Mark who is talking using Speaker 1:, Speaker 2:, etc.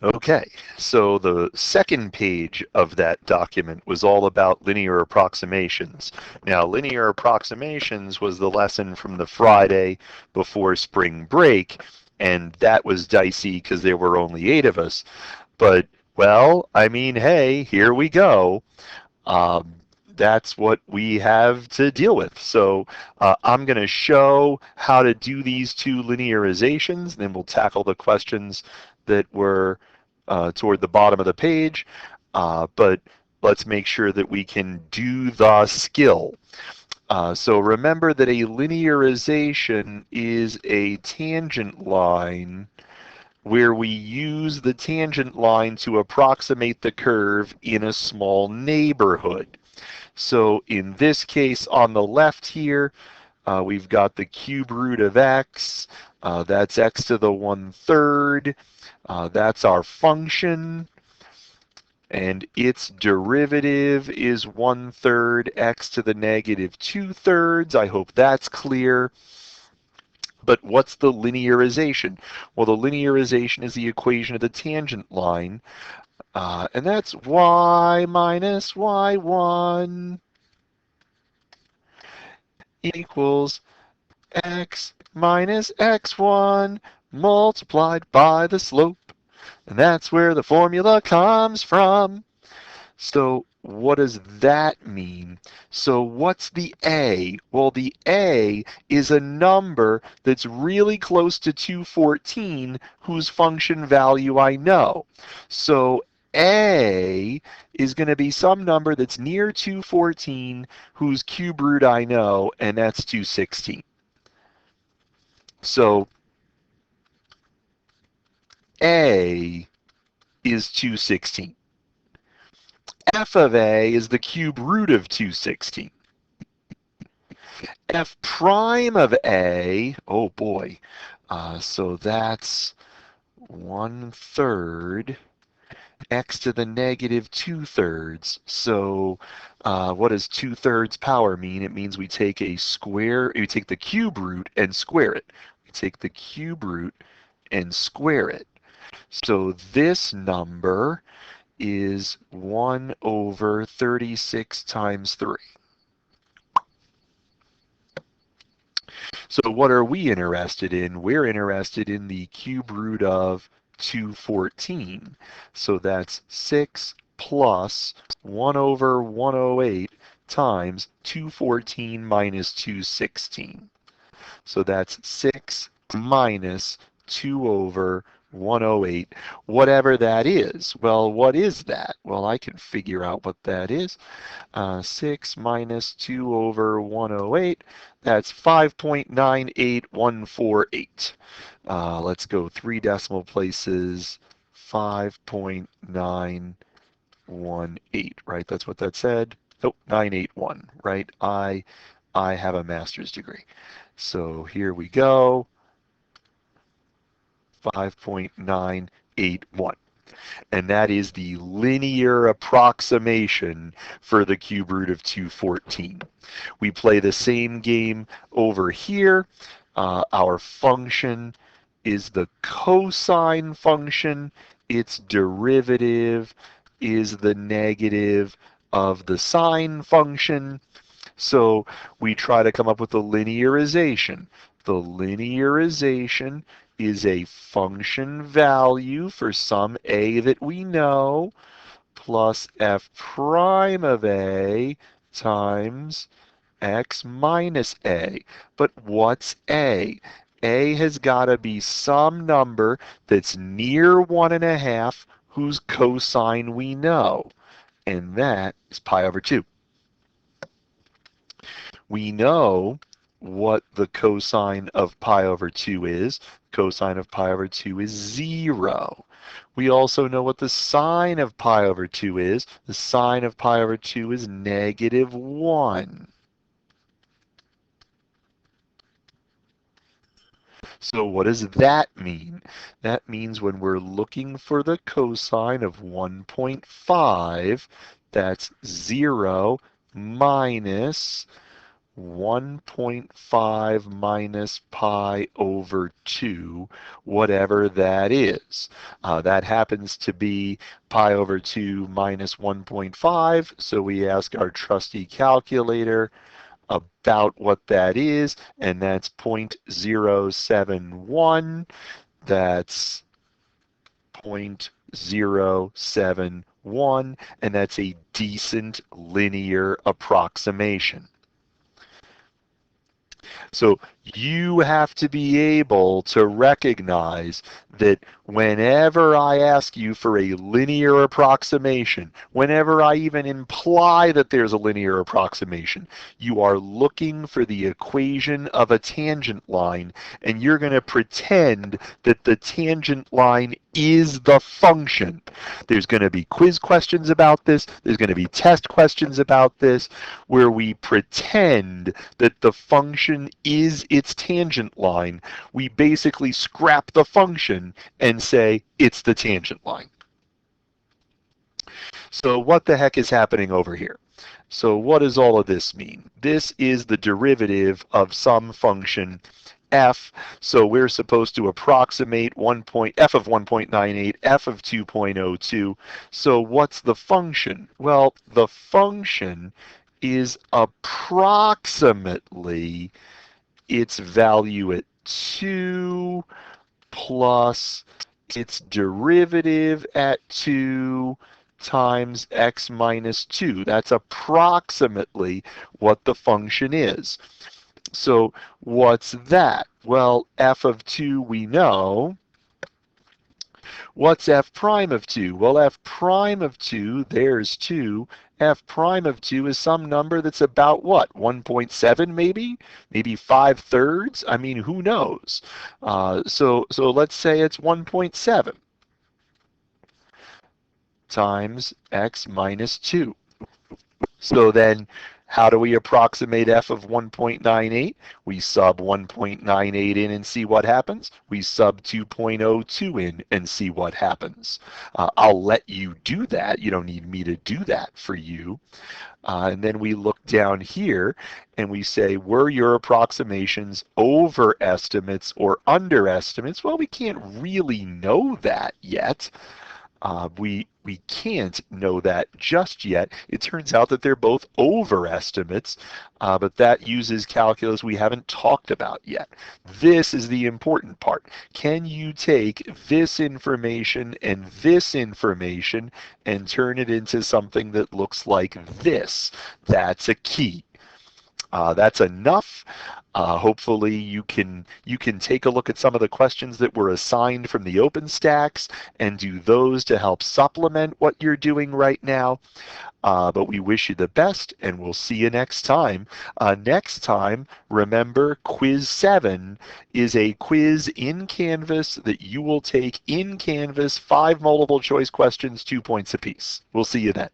Speaker 1: Okay, so the second page of that document was all about linear approximations. Now, linear approximations was the lesson from the Friday before spring break, and that was dicey because there were only 8 of us. But, well, I mean, hey, here we go. Um, that's what we have to deal with. So I'm going to show how to do these two linearizations, then we'll tackle the questions that were toward the bottom of the page. But let's make sure that we can do the skill. So remember that a linearization is a tangent line where we use the tangent line to approximate the curve in a small neighborhood. So in this case on the left here, we've got the cube root of x. That's x to the 1/3. That's our function. And its derivative is 1/3 x to the negative 2/3. I hope that's clear. But what's the linearization? Well, the linearization is the equation of the tangent line, and that's y minus y1 equals x minus x1 multiplied by the slope. And that's where the formula comes from. So what does that mean? So what's the a? Well, the a is a number that's really close to 214 whose function value I know. So a is going to be some number that's near 214 whose cube root I know, and that's 216. So a is 216. F of a is the cube root of 216. F prime of a, oh boy, so that's 1/3 x to the negative 2/3. So what does 2/3 power mean? It means we take a square, we take the cube root and square it. We take the cube root and square it. So this number is 1/36 times 3. So what are we interested in? We're interested in the cube root of 214. So that's 6 plus 1/108 times 214 minus 216. So that's 6 minus 2/108, whatever that is. Well, what is that? Well, I can figure out what that is. 6 minus 2/108, that's 5.98148. Let's go 3 decimal places, 5.918, right? That's what that said. Oh, 981, right? I have a master's degree. So here we go, 5.981. And that is the linear approximation for the cube root of 214. We play the same game over here. Our function is the cosine function. Its derivative is the negative of the sine function. So we try to come up with a linearization. The linearization is a function value for some a that we know plus f prime of a times x minus a. But what's a? A has got to be some number that's near 1.5 whose cosine we know, and that is pi over 2. We know what the cosine of pi over 2 is. Cosine of pi over 2 is 0. We also know what the sine of pi over 2 is. The sine of pi over 2 is negative 1. So what does that mean? That means when we're looking for the cosine of 1.5, that's 0 minus 1.5 minus pi over 2, whatever that is. That happens to be pi over 2 minus 1.5, so we ask our trusty calculator about what that is, and that's 0.071. That's 0.071, and that's a decent linear approximation. So you have to be able to recognize that whenever I ask you for a linear approximation, whenever I even imply that there's a linear approximation, you are looking for the equation of a tangent line, and you're going to pretend that the tangent line is the function. There's going to be quiz questions about this. There's going to be test questions about this, where we pretend that the function is its tangent line. We basically scrap the function and say it's the tangent line. So what the heck is happening over here? So what does all of this mean? This is the derivative of some function f, so we're supposed to approximate f of 1.98, f of 2.02. So what's the function? Well, the function is approximately its value at 2 plus its derivative at 2 times x minus 2. That's approximately what the function is. So what's that? Well, f of 2 we know. What's f prime of 2? Well, f prime of 2, there's 2. F prime of 2 is some number that's about what? 1.7 maybe? Maybe 5/3? I mean, who knows? So let's say it's 1.7 times x minus 2. So then how do we approximate f of 1.98? We sub 1.98 in and see what happens. We sub 2.02 in and see what happens. I'll let you do that. You don't need me to do that for you. And then we look down here and we say, were your approximations overestimates or underestimates? Well, we can't really know that yet. We can't know that just yet. It turns out that they're both overestimates, but that uses calculus we haven't talked about yet. This is the important part. Can you take this information and turn it into something that looks like this? That's a key. That's enough. Hopefully you can take a look at some of the questions that were assigned from the OpenStacks and do those to help supplement what you're doing right now. But we wish you the best, and we'll see you next time. Next time, remember, Quiz 7 is a quiz in Canvas that you will take in Canvas, 5 multiple choice questions, 2 points apiece. We'll see you then.